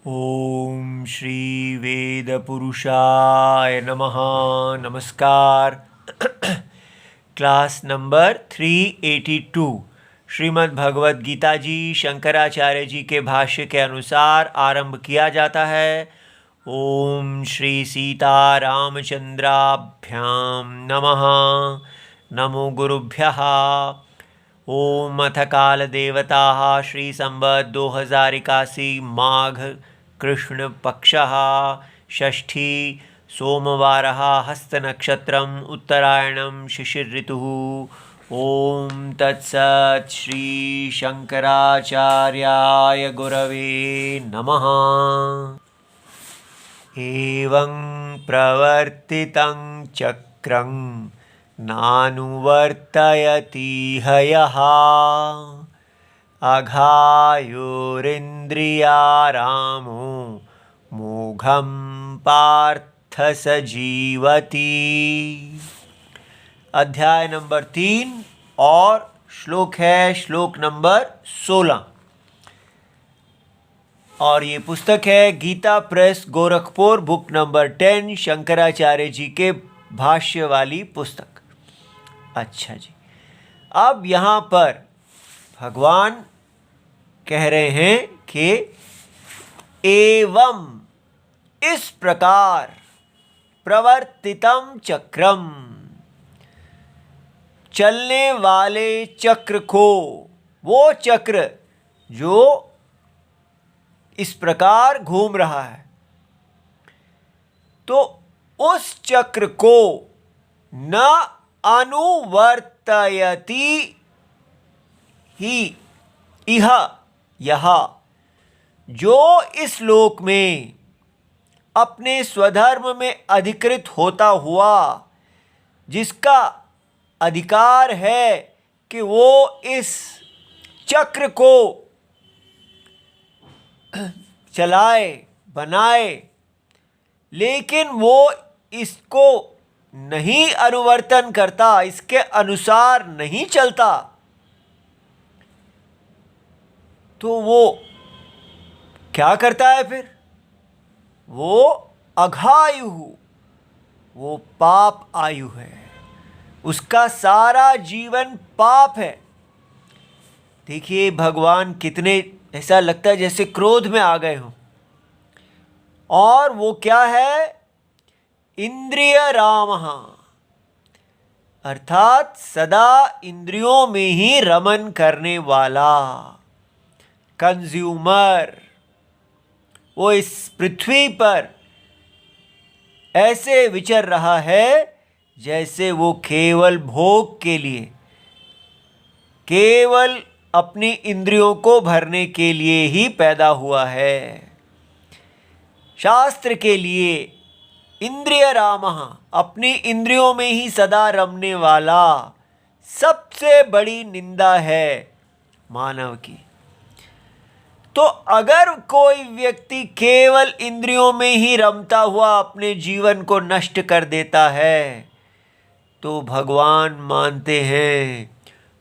ओम श्री वेद पुरुषाय नमः। नमस्कार। क्लास नंबर 382 श्रीमद् भगवद गीता जी शंकराचार्य जी के भाष्य के अनुसार आरंभ किया जाता है। ओम श्री सीता रामचंद्राभ्याम नमः। नमो गुरुभ्यः। ओम अथ काल देवताः श्री संवत् 2081 माघ कृष्ण पक्षः षष्ठी सोमवारः हस्तनक्षत्रम् उत्तरायणं शिशिर ऋतुः। ओम तत्सत् श्री शंकराचार्याय गुरवे नमः। एवं प्रवर्तितं चक्रं नानुवर्तयतीह यः अघायुरिन्द्रियारामो मोघं पार्थ स जीवति। अध्याय नंबर 3 और श्लोक है श्लोक नंबर 16 और ये पुस्तक है Gita press Gorakhpur book number 10 Shankaracharya ji के भाष्य वाली पुस्तक। अच्छा जी, अब यहाँ पर भगवान कह रहे हैं कि एवं इस प्रकार प्रवर्तितम चक्रम, चलने वाले चक्र को, वो चक्र जो इस प्रकार घूम रहा है, तो उस चक्र को न अनुवर्तयति ही इह यह, जो इस लोक में अपने स्वधर्म में अधिकृत होता हुआ, जिसका अधिकार है कि वो इस चक्र को चलाए बनाए, लेकिन वो इसको नहीं अनुवर्तन करता, इसके अनुसार नहीं चलता, तो वो क्या करता है फिर? वो अघायु, वो पाप आयु है, उसका सारा जीवन पाप है। देखिए भगवान कितने, ऐसा लगता है जैसे क्रोध में आ गए हों। और वो क्या है? इंद्रिय रामः, अर्थात सदा इंद्रियों में ही रमन करने वाला कंज्यूमर। वो इस पृथ्वी पर ऐसे विचर रहा है जैसे वो केवल भोग के लिए, केवल अपनी इंद्रियों को भरने के लिए ही पैदा हुआ है। शास्त्र के लिए इंद्रिय रामः, अपनी इंद्रियों में ही सदा रमने वाला, सबसे बड़ी निंदा है मानव की। तो अगर कोई व्यक्ति केवल इंद्रियों में ही रमता हुआ अपने जीवन को नष्ट कर देता है, तो भगवान मानते हैं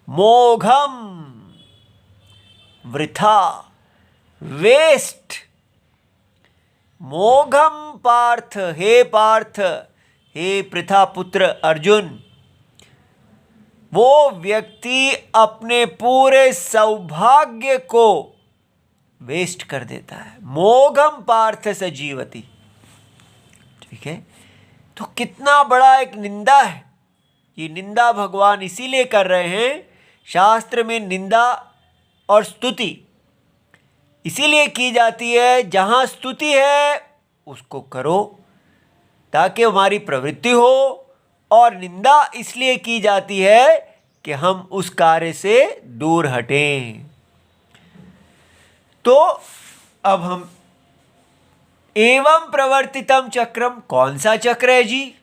मोघम, वृथा, वेस्ट। मोघम पार्थ, हे पार्थ, हे पृथा पुत्र अर्जुन, वो व्यक्ति अपने पूरे सौभाग्य को वेस्ट कर देता है। मोघम पार्थ स जीवति। ठीक है, तो कितना बड़ा एक निंदा है। ये निंदा भगवान इसीलिए कर रहे हैं, शास्त्र में निंदा और स्तुति इसीलिए की जाती है, जहाँ स्तुति है उसको करो ताकि हमारी प्रवृत्ति हो, और निंदा इसलिए की जाती है कि हम उस कार्य से दूर हटें। तो अब हम एवं प्रवर्तितम चक्रम, कौन सा चक्र है जी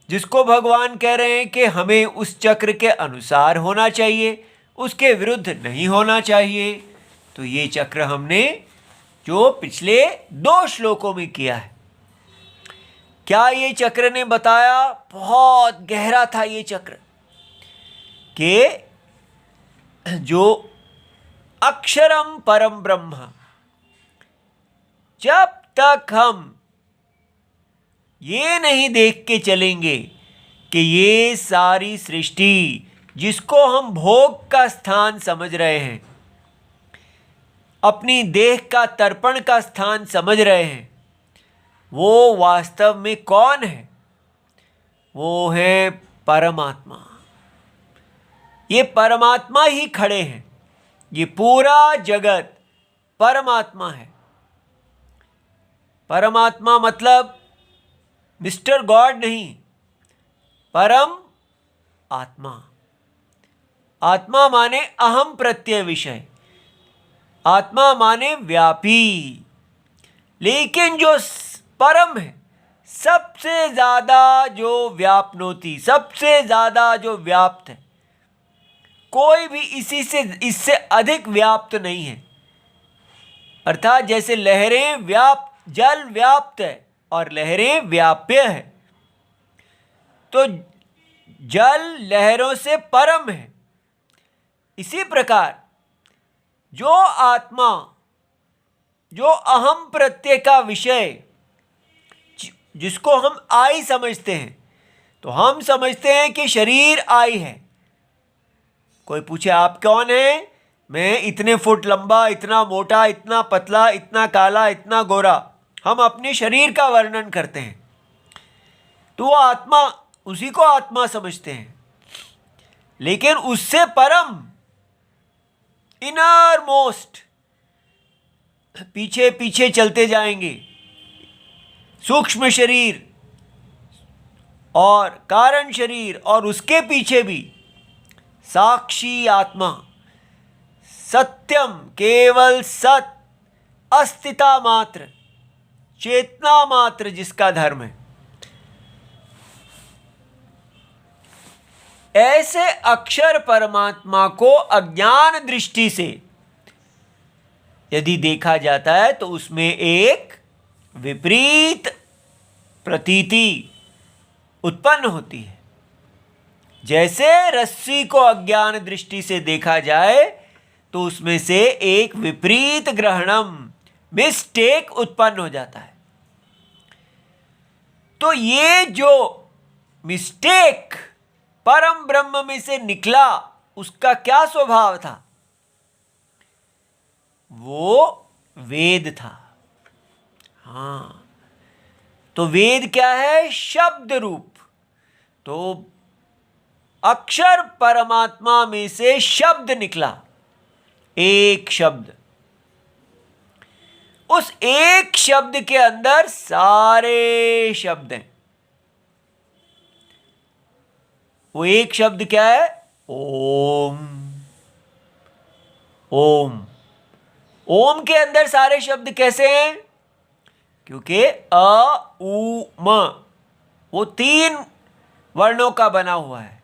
जिसको भगवान कह रहे हैं कि हमें उस चक्र के अनुसार होना चाहिए, उसके विरुद्ध नहीं होना चाहिए? तो ये चक्र हमने जो पिछले 2 श्लोकों में किया है। क्या ये चक्र ने बताया? बहुत गहरा था ये चक्र, कि जो अक्षरम परम ब्रह्म, जब तक हम ये नहीं देख के चलेंगे कि ये सारी सृष्टि जिसको हम भोग का स्थान समझ रहे हैं, अपनी देह का तर्पण का स्थान समझ रहे हैं, वो वास्तव में कौन है? वो है परमात्मा। ये परमात्मा ही खड़े हैं। ये पूरा जगत परमात्मा है। परमात्मा मतलब मिस्टर गॉड नहीं, परम आत्मा। आत्मा माने अहम प्रत्यय विषय, आत्मा माने व्यापी। लेकिन जो परम है, सबसे ज्यादा जो व्यापनोति, सबसे ज्यादा जो व्याप्त है, कोई भी इससे अधिक व्याप्त नहीं है। अर्थात जैसे लहरें जल व्याप्त है और लहरें व्याप्य है, तो जल लहरों से परम है। इसी प्रकार जो आत्मा, जो अहम प्रत्यय का विषय, जिसको हम आई समझते हैं, तो हम समझते हैं कि शरीर आई है। कोई पूछे आप कौन है? मैं इतने फुट लंबा, इतना मोटा, इतना पतला, इतना काला, इतना गोरा। हम अपने शरीर का वर्णन करते हैं, तो वो आत्मा, उसी को आत्मा समझते हैं। लेकिन उससे परम, इनर मोस्ट, पीछे पीछे चलते जाएंगे, सूक्ष्म शरीर और कारण शरीर, और उसके पीछे भी साक्षी आत्मा, सत्यम, केवल सत, अस्तिता मात्र, चेतना मात्र जिसका धर्म है। ऐसे अक्षर परमात्मा को अज्ञान दृष्टि से यदि देखा जाता है तो उसमें एक विपरीत प्रतीति उत्पन्न होती है। जैसे रस्सी को अज्ञान दृष्टि से देखा जाए तो उसमें से एक विपरीत ग्रहणम, मिस्टेक उत्पन्न हो जाता है। तो ये जो मिस्टेक परम ब्रह्म में से निकला, उसका क्या स्वभाव था? वो वेद था। हाँ, तो वेद क्या है? शब्द रूप। तो अक्षर परमात्मा में से शब्द निकला, एक शब्द। उस एक शब्द के अंदर सारे शब्द हैं। वो एक शब्द क्या है? ओम। ओम। ओम के अंदर सारे शब्द कैसे हैं? क्योंकि अ उ म वो 3 वर्णों का बना हुआ है,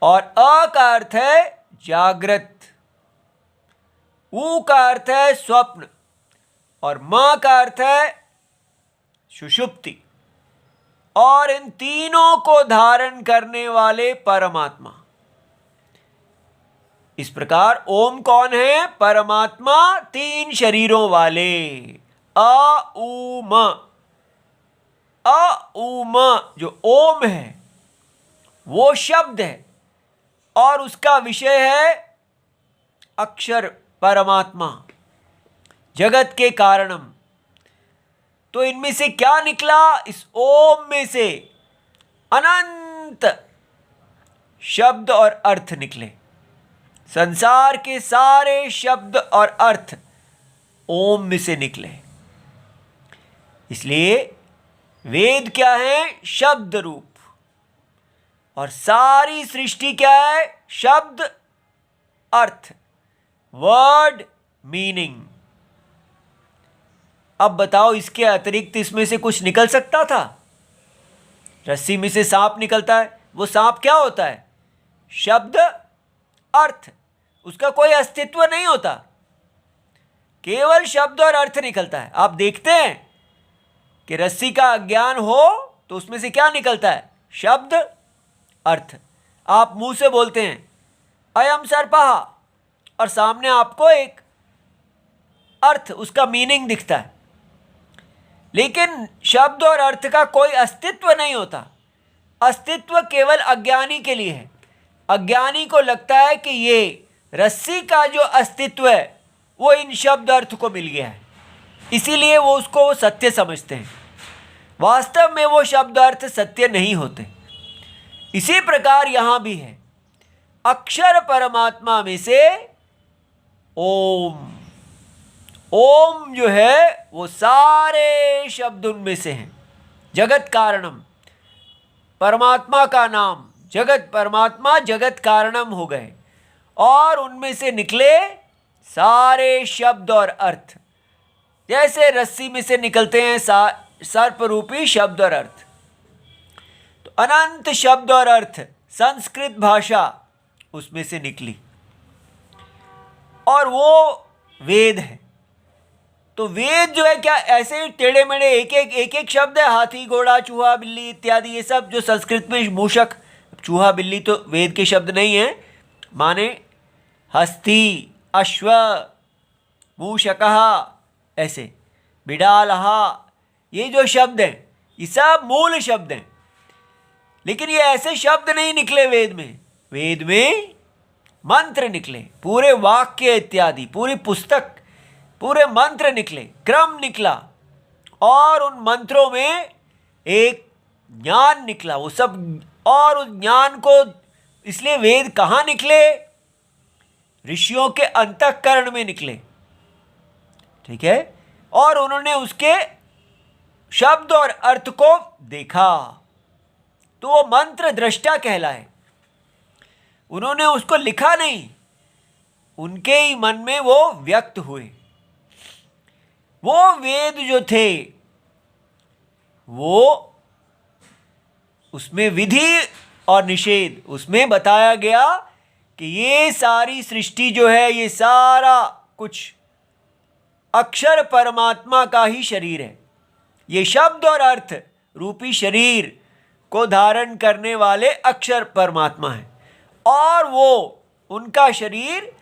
और अ का अर्थ है जागृत, उ का अर्थ है स्वप्न, और म का अर्थ है सुषुप्ति। और इन तीनों को धारण करने वाले परमात्मा। इस प्रकार ओम कौन है? परमात्मा, 3 शरीरों वाले। अ उ म। अ उ म जो ओम है वो शब्द है, और उसका विषय है अक्षर परमात्मा, जगत के कारणम। तो इनमें से क्या निकला? इस ओम में से अनंत शब्द और अर्थ निकले। संसार के सारे शब्द और अर्थ ओम में से निकले। इसलिए वेद क्या है? शब्द रूप। और सारी सृष्टि क्या है? शब्द अर्थ, वर्ड मीनिंग। अब बताओ, इसके अतिरिक्त इसमें से कुछ निकल सकता था? रस्सी में से सांप निकलता है, वो सांप क्या होता है? शब्द अर्थ, उसका कोई अस्तित्व नहीं होता, केवल शब्द और अर्थ निकलता है। आप देखते हैं कि रस्सी का अज्ञान हो तो उसमें से क्या निकलता है? शब्द अर्थ। आप मुंह से बोलते हैं अयम सर्पः, और सामने आपको एक अर्थ, उसका मीनिंग दिखता है। लेकिन शब्द और अर्थ का कोई अस्तित्व नहीं होता। अस्तित्व केवल अज्ञानी के लिए है। अज्ञानी को लगता है कि ये रस्सी का जो अस्तित्व है वो इन शब्द अर्थ को मिल गया है, इसीलिए वो सत्य समझते हैं। वास्तव में वो शब्द अर्थ सत्य नहीं होते। इसी प्रकार यहाँ भी है, अक्षर परमात्मा में से ओम, ओम जो है वो सारे शब्द उनमें से हैं। जगत कारणम, परमात्मा का नाम जगत, परमात्मा जगत कारणम हो गए और उनमें से निकले सारे शब्द और अर्थ। जैसे रस्सी में से निकलते हैं सर्प रूपी शब्द और अर्थ, तो अनंत शब्द और अर्थ संस्कृत भाषा उसमें से निकली और वो वेद है। तो वेद जो है क्या ऐसे ही टेढ़े मेढ़े एक एक शब्द है? हाथी, घोड़ा, चूहा, बिल्ली इत्यादि ये सब जो संस्कृत में मूषक, चूहा बिल्ली तो वेद के शब्द नहीं है, माने हस्ती, अश्व, मूषकः, ऐसे बिडालहा, ये जो शब्द हैं ये सब मूल शब्द हैं। लेकिन ये ऐसे शब्द नहीं निकले वेद में। वेद में मंत्र निकले, पूरे वाक्य इत्यादि, पूरी पुस्तक, पूरे मंत्र निकले, क्रम निकला और उन मंत्रों में एक ज्ञान निकला, वो सब। और उस ज्ञान को, इसलिए वेद कहाँ निकले? ऋषियों के अंतःकरण में निकले, ठीक है। और उन्होंने उसके शब्द और अर्थ को देखा, तो वो मंत्र दृष्टा कहलाए। उन्होंने उसको लिखा नहीं, उनके ही मन में वो व्यक्त हुए। वो वेद जो थे वो उसमें विधि और निषेध, उसमें बताया गया कि ये सारी सृष्टि जो है, ये सारा कुछ अक्षर परमात्मा का ही शरीर है। ये शब्द और अर्थ रूपी शरीर को धारण करने वाले अक्षर परमात्मा है और वो उनका शरीर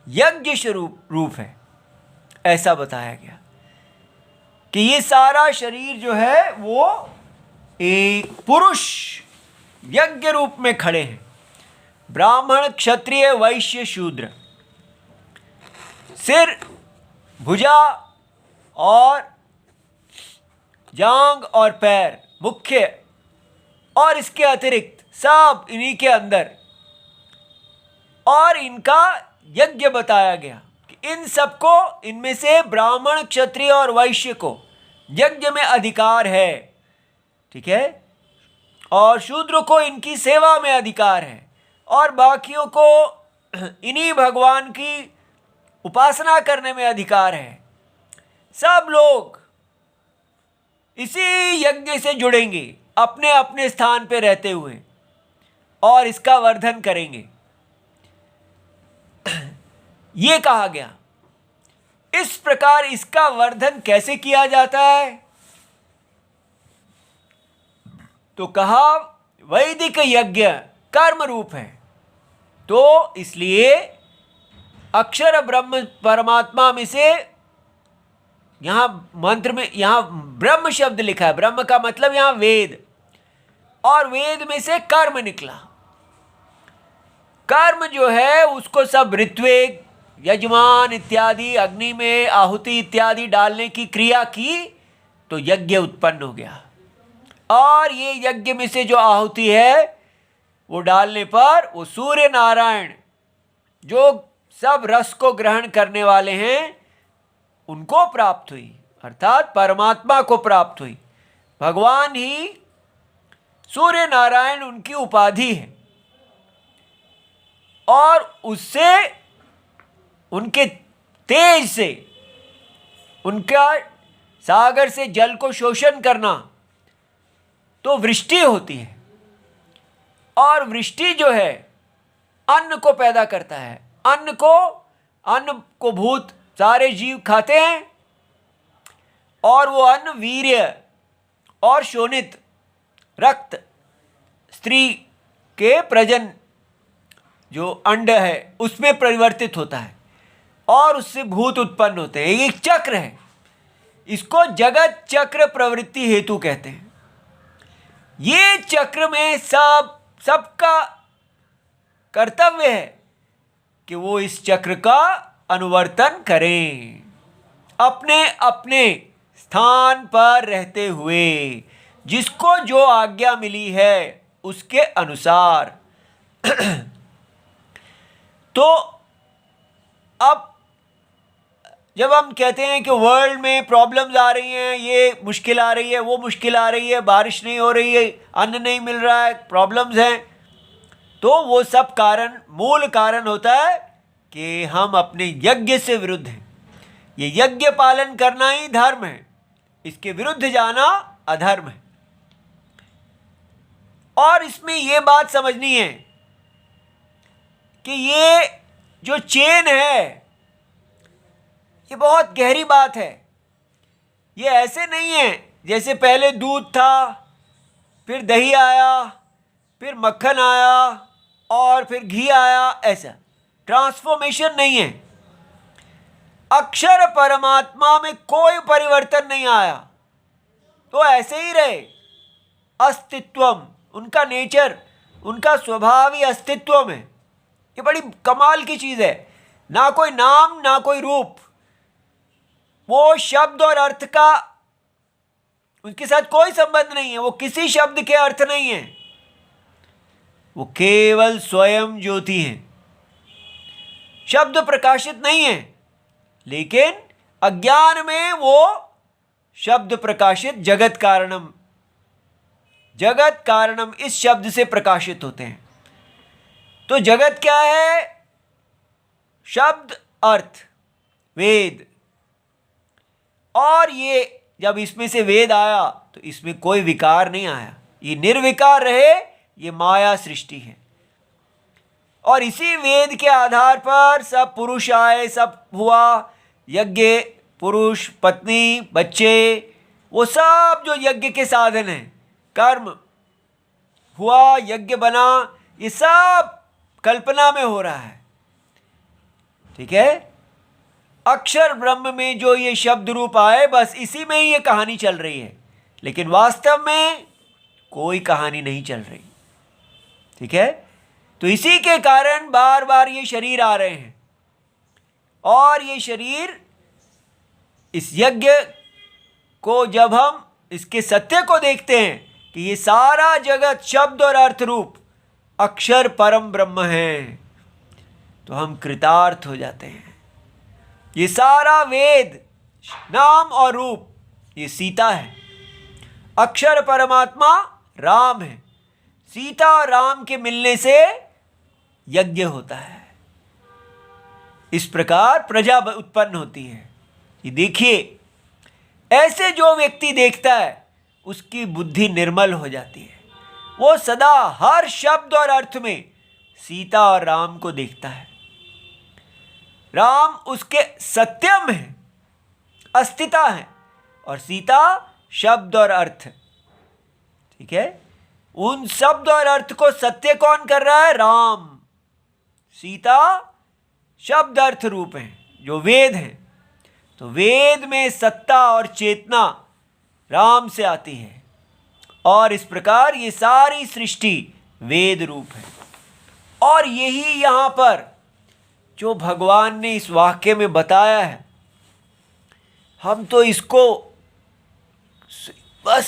यज्ञ स्वरूप है। ऐसा बताया गया कि ये सारा शरीर जो है वो एक पुरुष यज्ञ रूप में खड़े हैं। ब्राह्मण, क्षत्रिय, वैश्य, शूद्र, सिर, भुजा और जांग और पैर, मुख्य, और इसके अतिरिक्त सब इन्हीं के अंदर। और इनका यज्ञ बताया गया कि इन सबको, इनमें से ब्राह्मण, क्षत्रिय और वैश्य को यज्ञ में अधिकार है, ठीक है। और शूद्र को इनकी सेवा में अधिकार है और बाकियों को इन्हीं भगवान की उपासना करने में अधिकार है। सब लोग इसी यज्ञ से जुड़ेंगे अपने अपने स्थान पर रहते हुए और इसका वर्धन करेंगे, ये कहा गया। इस प्रकार इसका वर्धन कैसे किया जाता है? तो कहा वैदिक यज्ञ कर्म रूप है। तो इसलिए अक्षर ब्रह्म परमात्मा में से, यहां मंत्र में यहां ब्रह्म शब्द लिखा है, ब्रह्म का मतलब यहां वेद, और वेद में से कर्म निकला। कर्म जो है उसको सब ऋत्विक, यजमान इत्यादि, अग्नि में आहुति इत्यादि डालने की क्रिया की तो यज्ञ उत्पन्न हो गया। और ये यज्ञ में से जो आहुति है वो डालने पर वो सूर्य नारायण जो सब रस को ग्रहण करने वाले हैं उनको प्राप्त हुई, अर्थात परमात्मा को प्राप्त हुई। भगवान ही सूर्य नारायण उनकी उपाधि है और उससे, उनके तेज से, उनका सागर से जल को शोषण करना तो वृष्टि होती है। और वृष्टि जो है अन्न को पैदा करता है। अन्न को भूत सारे जीव खाते हैं और वो अन्न वीर्य और शोणित रक्त, स्त्री के प्रजन जो अंड है उसमें परिवर्तित होता है और उससे भूत उत्पन्न होते हैं। एक चक्र है। इसको जगत चक्र प्रवृत्ति हेतु कहते हैं। ये चक्र में सबका कर्तव्य है कि वो इस चक्र का अनुवर्तन करें, अपने अपने स्थान पर रहते हुए, जिसको जो आज्ञा मिली है उसके अनुसार। तो अब जब हम कहते हैं कि वर्ल्ड में प्रॉब्लम्स आ रही हैं, ये मुश्किल आ रही है, वो मुश्किल आ रही है, बारिश नहीं हो रही है, अन्न नहीं मिल रहा है, प्रॉब्लम्स हैं, तो वो सब मूल कारण होता है कि हम अपने यज्ञ से विरुद्ध हैं। ये यज्ञ पालन करना ही धर्म है, इसके विरुद्ध जाना अधर्म है। और इसमें ये बात समझनी है कि ये जो चेन है ये बहुत गहरी बात है। ये ऐसे नहीं है जैसे पहले दूध था, फिर दही आया, फिर मक्खन आया और फिर घी आया, ऐसा ट्रांसफॉर्मेशन नहीं है। अक्षर परमात्मा में कोई परिवर्तन नहीं आया, तो ऐसे ही रहे। अस्तित्वम, उनका नेचर, उनका स्वभाव ही अस्तित्व में। ये बड़ी कमाल की चीज है। ना कोई नाम, ना कोई रूप, वो शब्द और अर्थ का उनके साथ कोई संबंध नहीं है। वो किसी शब्द के अर्थ नहीं है, वो केवल स्वयं ज्योति है। शब्द प्रकाशित नहीं है, लेकिन अज्ञान में वो शब्द प्रकाशित जगत कारणम इस शब्द से प्रकाशित होते हैं। तो जगत क्या है? शब्द, अर्थ, वेद। और ये जब इसमें से वेद आया तो इसमें कोई विकार नहीं आया, ये निर्विकार रहे। ये माया सृष्टि है और इसी वेद के आधार पर सब पुरुष आए, सब हुआ। यज्ञ, पुरुष, पत्नी, बच्चे, वो सब जो यज्ञ के साधन हैं, कर्म हुआ, यज्ञ बना, ये सब कल्पना में हो रहा है। ठीक है? अक्षर ब्रह्म में जो ये शब्द रूप आए, बस इसी में ही ये कहानी चल रही है, लेकिन वास्तव में कोई कहानी नहीं चल रही। ठीक है? तो इसी के कारण बार बार ये शरीर आ रहे हैं और ये शरीर इस यज्ञ को, जब हम इसके सत्य को देखते हैं कि ये सारा जगत शब्द और अर्थ रूप अक्षर परम ब्रह्म है, तो हम कृतार्थ हो जाते हैं। ये सारा वेद, नाम और रूप, ये सीता है। अक्षर परमात्मा राम है। सीता और राम के मिलने से यज्ञ होता है। इस प्रकार प्रजा उत्पन्न होती है। ये देखिए, ऐसे जो व्यक्ति देखता है उसकी बुद्धि निर्मल हो जाती है। वो सदा हर शब्द और अर्थ में सीता और राम को देखता है। राम उसके सत्यम है, अस्तिता है, और सीता शब्द और अर्थ। ठीक है? उन शब्द और अर्थ को सत्य कौन कर रहा है? राम। सीता शब्द अर्थ रूप हैं जो वेद हैं। तो वेद में सत्ता और चेतना राम से आती है और इस प्रकार ये सारी सृष्टि वेद रूप है। और यही यहाँ पर जो भगवान ने इस वाक्य में बताया है, हम तो इसको बस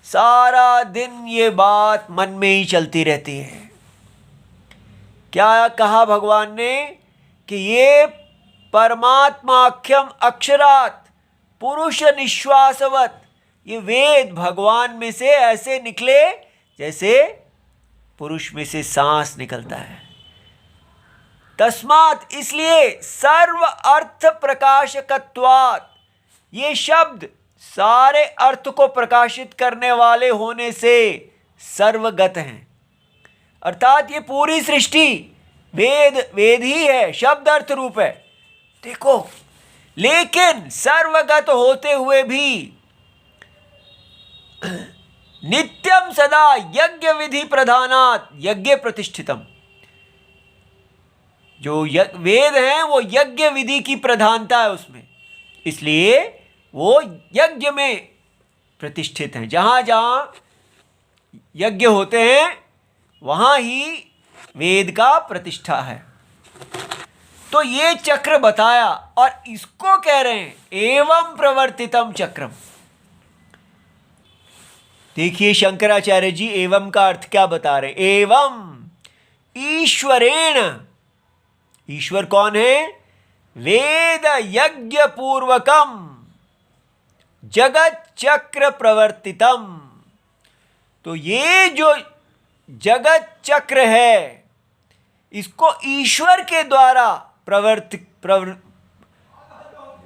सारा दिन ये बात मन में ही चलती रहती है। क्या कहा भगवान ने? कि ये परमात्माख्यम अक्षरात पुरुष निश्वासवत, ये वेद भगवान में से ऐसे निकले जैसे पुरुष में से सांस निकलता है। तस्मात, इसलिए सर्व अर्थ प्रकाशकत्वात्, ये शब्द सारे अर्थ को प्रकाशित करने वाले होने से सर्वगत हैं। अर्थात ये पूरी सृष्टि वेद ही है, शब्द अर्थ रूप है। देखो, लेकिन सर्वगत होते हुए भी नित्यम सदा यज्ञ विधि प्रधानात् यज्ञ प्रतिष्ठितम, जो वेद हैं वो यज्ञ विधि की प्रधानता है उसमें, इसलिए वो यज्ञ में प्रतिष्ठित हैं। जहाँ जहाँ यज्ञ होते हैं वहाँ ही वेद का प्रतिष्ठा है। तो ये चक्र बताया और इसको कह रहे हैं एवं प्रवर्तितम चक्रम। देखिए शंकराचार्य जी एवं का अर्थ क्या बता रहे हैं। एवं ईश्वरेण, ईश्वर कौन है? वेद यज्ञ पूर्वकम जगत चक्र प्रवर्तितम। तो ये जो जगत चक्र है इसको ईश्वर के द्वारा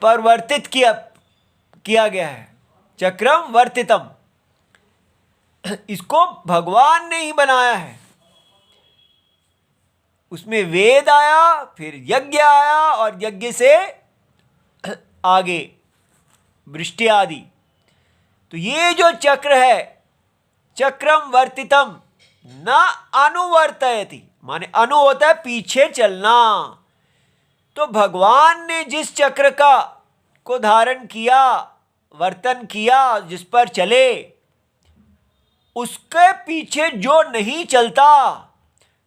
परिवर्तित किया गया है। चक्रम वर्तितम, इसको भगवान ने ही बनाया है। उसमें वेद आया, फिर यज्ञ आया और यज्ञ से आगे वृष्टि आदि। तो ये जो चक्र है चक्रम वर्तितम न अनुवर्तयति, माने अनु होता है पीछे चलना। तो भगवान ने जिस चक्र को धारण किया, वर्तन किया, जिस पर चले, उसके पीछे जो नहीं चलता,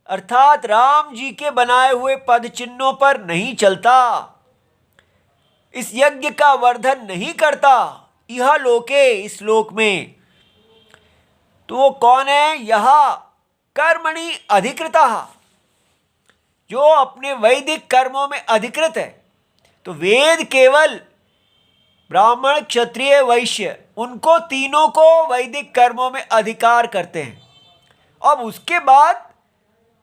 अर्थात राम जी के बनाए हुए पद चिन्हों पर नहीं चलता, इस यज्ञ का वर्धन नहीं करता यह लोके, इस लोक में, तो वो कौन है? यह कर्मणि अधिकृता, जो अपने वैदिक कर्मों में अधिकृत है। तो वेद केवल ब्राह्मण क्षत्रिय वैश्य उनको तीनों को वैदिक कर्मों में अधिकार करते हैं। अब उसके बाद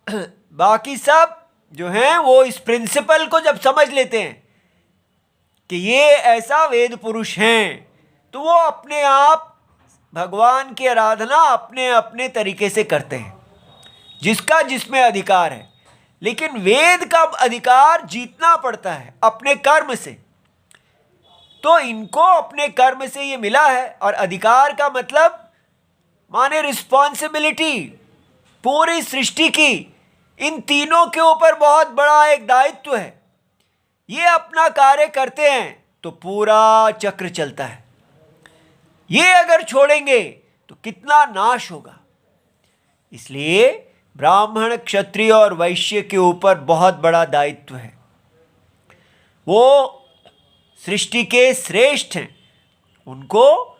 बाकी सब जो हैं वो इस प्रिंसिपल को जब समझ लेते हैं कि ये ऐसा वेद पुरुष हैं, तो वो अपने आप भगवान की आराधना अपने अपने तरीके से करते हैं, जिसका जिसमें अधिकार है। लेकिन वेद का अधिकार जीतना पड़ता है अपने कर्म से। तो इनको अपने कर्म से ये मिला है। और अधिकार का मतलब माने रिस्पॉन्सिबिलिटी, पूरी सृष्टि की इन तीनों के ऊपर बहुत बड़ा एक दायित्व है। ये अपना कार्य करते हैं तो पूरा चक्र चलता है। ये अगर छोड़ेंगे तो कितना नाश होगा। इसलिए ब्राह्मण क्षत्रिय और वैश्य के ऊपर बहुत बड़ा दायित्व है। वो सृष्टि के श्रेष्ठ हैं, उनको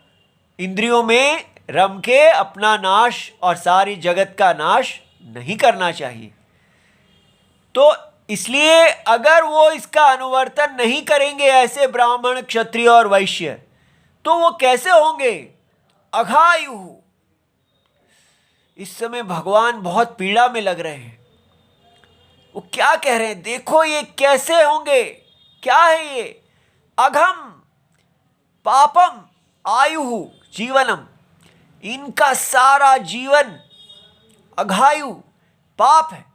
इंद्रियों में रम के अपना नाश और सारी जगत का नाश नहीं करना चाहिए। तो इसलिए अगर वो इसका अनुवर्तन नहीं करेंगे ऐसे ब्राह्मण क्षत्रिय और वैश्य, तो वो कैसे होंगे? अघायु। इस समय भगवान बहुत पीड़ा में लग रहे हैं। वो क्या कह रहे हैं? देखो ये कैसे होंगे, क्या है ये? अघम पापम आयु जीवनम, इनका सारा जीवन अघायु पाप है।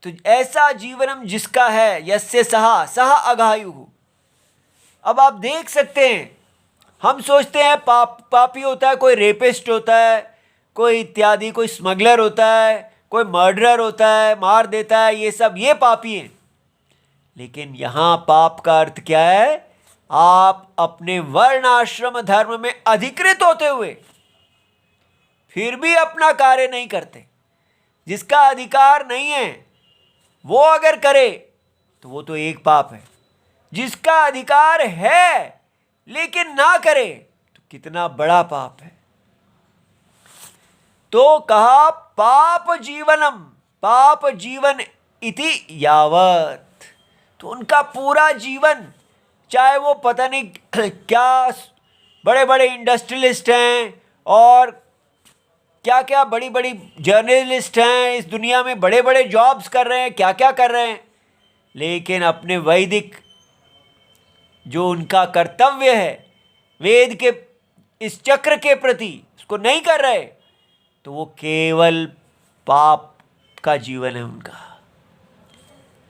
तो ऐसा जीवनम जिसका है, यस्य सहा सहा अघायु। अब आप देख सकते हैं, हम सोचते हैं पापी होता है, कोई रेपिस्ट होता है, कोई इत्यादि, कोई स्मगलर होता है, कोई मर्डरर होता है, मार देता है, ये सब ये पापी हैं। लेकिन यहाँ पाप का अर्थ क्या है? आप अपने वर्ण आश्रम धर्म में अधिकृत होते हुए फिर भी अपना कार्य नहीं करते। जिसका अधिकार नहीं है वो अगर करे तो वो तो एक पाप है। जिसका अधिकार है लेकिन ना करे तो कितना बड़ा पाप है। तो कहा पाप जीवनम, पाप जीवन इति यावत। तो उनका पूरा जीवन, चाहे वो पता नहीं क्या बड़े बड़े इंडस्ट्रियलिस्ट हैं और क्या क्या बड़ी बड़ी जर्नलिस्ट हैं, इस दुनिया में बड़े बड़े जॉब्स कर रहे हैं, क्या क्या कर रहे हैं, लेकिन अपने वैदिक जो उनका कर्तव्य है वेद के इस चक्र के प्रति उसको नहीं कर रहे, तो वो केवल पाप का जीवन है उनका।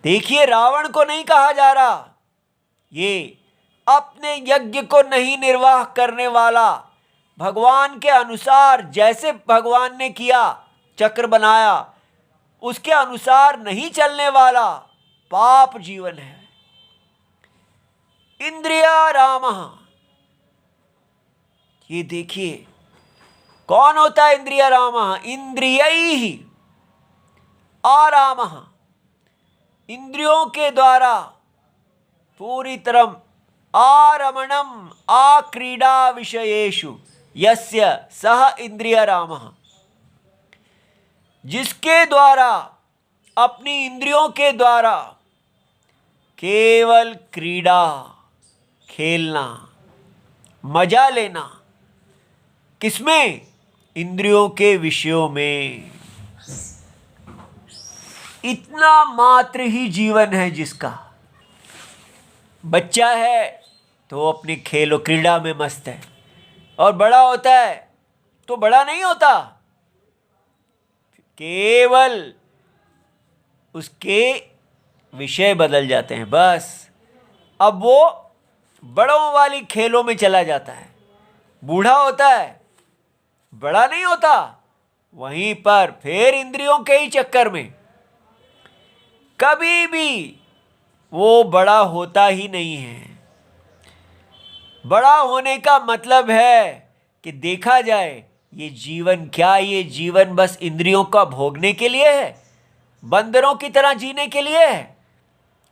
देखिए रावण को नहीं कहा जा रहा, ये अपने यज्ञ को नहीं निर्वाह करने वाला, भगवान के अनुसार जैसे भगवान ने किया चक्र बनाया उसके अनुसार नहीं चलने वाला पाप जीवन है। इंद्रियारामः। ये देखिए कौन होता है इंद्रियारामः? इंद्रियैः आरामः। इंद्रियों के द्वारा पूरी तरह आरमणम आक्रीडा विषयेषु यस्य सह इंद्रियारामः। जिसके द्वारा, अपनी इंद्रियों के द्वारा केवल क्रीड़ा, खेलना, मजा लेना, किसमें? इंद्रियों के विषयों में। इतना मात्र ही जीवन है जिसका। बच्चा है तो अपनी खेल और क्रीड़ा में मस्त है, और बड़ा होता है तो बड़ा नहीं होता, केवल उसके विषय बदल जाते हैं बस। अब वो बड़ों वाली खेलों में चला जाता है। बूढ़ा होता है, बड़ा नहीं होता, वहीं पर फिर इंद्रियों के ही चक्कर में कभी भी वो बड़ा होता ही नहीं है। बड़ा होने का मतलब है कि देखा जाए ये जीवन क्या, ये जीवन बस इंद्रियों का भोगने के लिए है, बंदरों की तरह जीने के लिए है,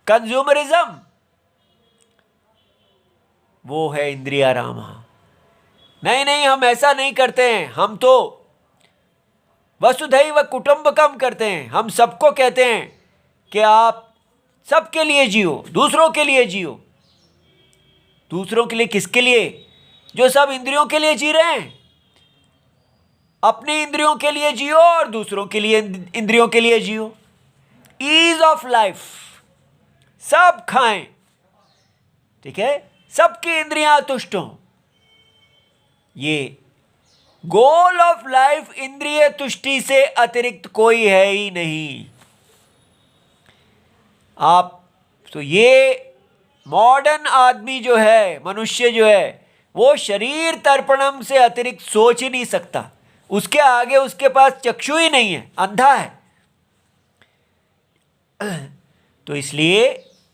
कंज्यूमरिज्म, वो है इंद्रियाराम। नहीं नहीं, हम ऐसा नहीं करते हैं, हम तो वसुधैव कुटुंबकम करते हैं। हम सबको कहते हैं कि आप सबके लिए जियो, दूसरों के लिए जियो। दूसरों के लिए किसके लिए? जो सब इंद्रियों के लिए जी रहे हैं। अपनी इंद्रियों के लिए जियो और दूसरों के लिए इंद्रियों के लिए जियो। ईज ऑफ लाइफ, सब खाएं, ठीक है, सबकी इंद्रियां तुष्ट हों। ये गोल ऑफ लाइफ इंद्रिय तुष्टि से अतिरिक्त कोई है ही नहीं। आप तो ये मॉडर्न आदमी जो है, मनुष्य जो है, वो शरीर तर्पणम से अतिरिक्त सोच ही नहीं सकता। उसके आगे उसके पास चक्षु ही नहीं है, अंधा है। तो इसलिए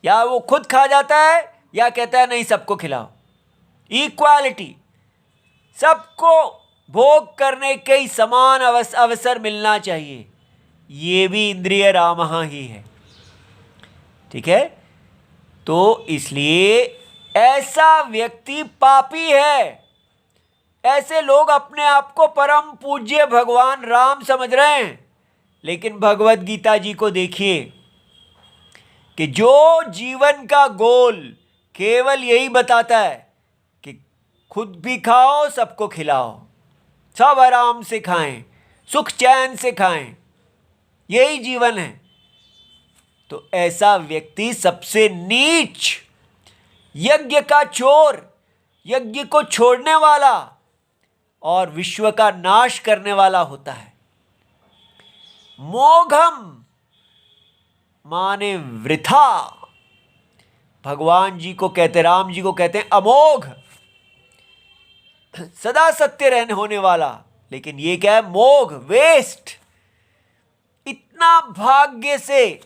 या वो खुद खा जाता है या कहता है नहीं सबको खिलाओ। इक्वालिटी, सबको भोग करने के ही समान अवसर मिलना चाहिए। ये भी इंद्रिय रामः ही है, ठीक है। तो इसलिए ऐसा व्यक्ति पापी है। ऐसे लोग अपने आप को परम पूज्य भगवान राम समझ रहे हैं, लेकिन भगवत गीता जी को देखिए कि जो जीवन का गोल केवल यही बताता है कि खुद भी खाओ, सबको खिलाओ, सब आराम से खाएं, सुख चैन से खाएं, यही जीवन है। तो ऐसा व्यक्ति सबसे नीच, यज्ञ का चोर, यज्ञ को छोड़ने वाला और विश्व का नाश करने वाला होता है। मोघम माने वृथा। भगवान जी को कहते, राम जी को कहते हैं अमोघ, सदा सत्य रहने होने वाला। लेकिन ये क्या है? मोघ, वेस्ट। इतना भाग्य से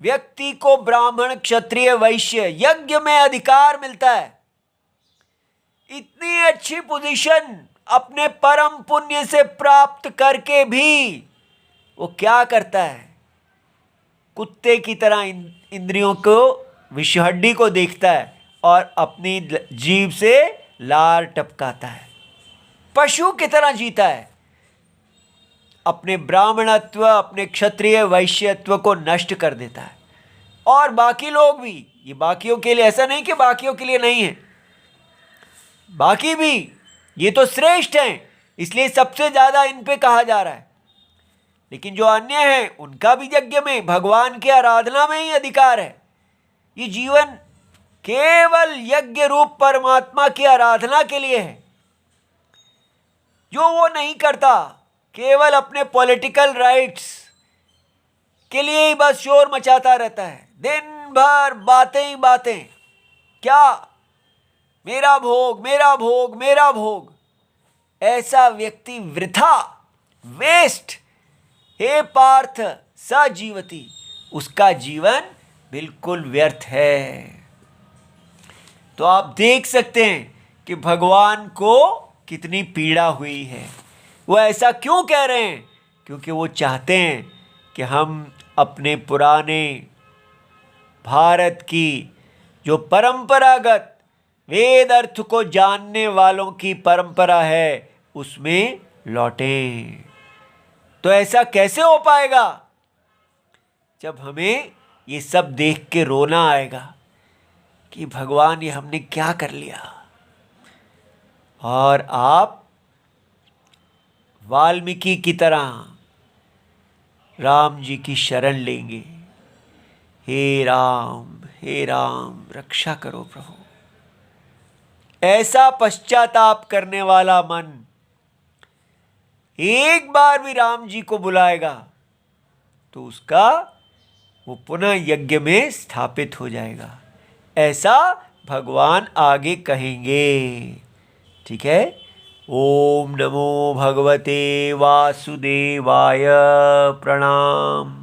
व्यक्ति को ब्राह्मण, क्षत्रिय, वैश्य यज्ञ में अधिकार मिलता है। इतनी अच्छी पोजीशन अपने परम पुण्य से प्राप्त करके भी वो क्या करता है? कुत्ते की तरह इंद्रियों को, विषहड्डी को देखता है और अपनी जीभ से लार टपकाता है। पशु की तरह जीता है। अपने ब्राह्मणत्व, अपने क्षत्रिय वैश्यत्व को नष्ट कर देता है। और बाकी लोग भी, ये बाकियों के लिए, ऐसा नहीं कि बाकियों के लिए नहीं है, बाकी भी ये तो श्रेष्ठ हैं, इसलिए सबसे ज्यादा इन पे कहा जा रहा है। लेकिन जो अन्य हैं उनका भी यज्ञ में, भगवान की आराधना में ही अधिकार है। ये जीवन केवल यज्ञ रूप परमात्मा की आराधना के लिए है। जो वो नहीं करता, केवल अपने पॉलिटिकल राइट्स के लिए ही बस शोर मचाता रहता है, दिन भर बातें ही बातें, क्या मेरा भोग, मेरा भोग, मेरा भोग। ऐसा व्यक्ति वृथा, वेस्ट। हे पार्थ स जीवति, उसका जीवन बिल्कुल व्यर्थ है। तो आप देख सकते हैं कि भगवान को कितनी पीड़ा हुई है। वो ऐसा क्यों कह रहे हैं? क्योंकि वो चाहते हैं कि हम अपने पुराने भारत की जो परंपरागत वेद अर्थ को जानने वालों की परंपरा है उसमें लौटें। तो ऐसा कैसे हो पाएगा? जब हमें ये सब देख के रोना आएगा कि भगवान ये हमने क्या कर लिया। और आप वाल्मीकि की तरह राम जी की शरण लेंगे, हे राम रक्षा करो प्रभु। ऐसा पश्चाताप करने वाला मन एक बार भी राम जी को बुलाएगा तो उसका वो पुनः यज्ञ में स्थापित हो जाएगा, ऐसा भगवान आगे कहेंगे। ठीक है। ओम नमो भगवते वासुदेवाय। प्रणाम।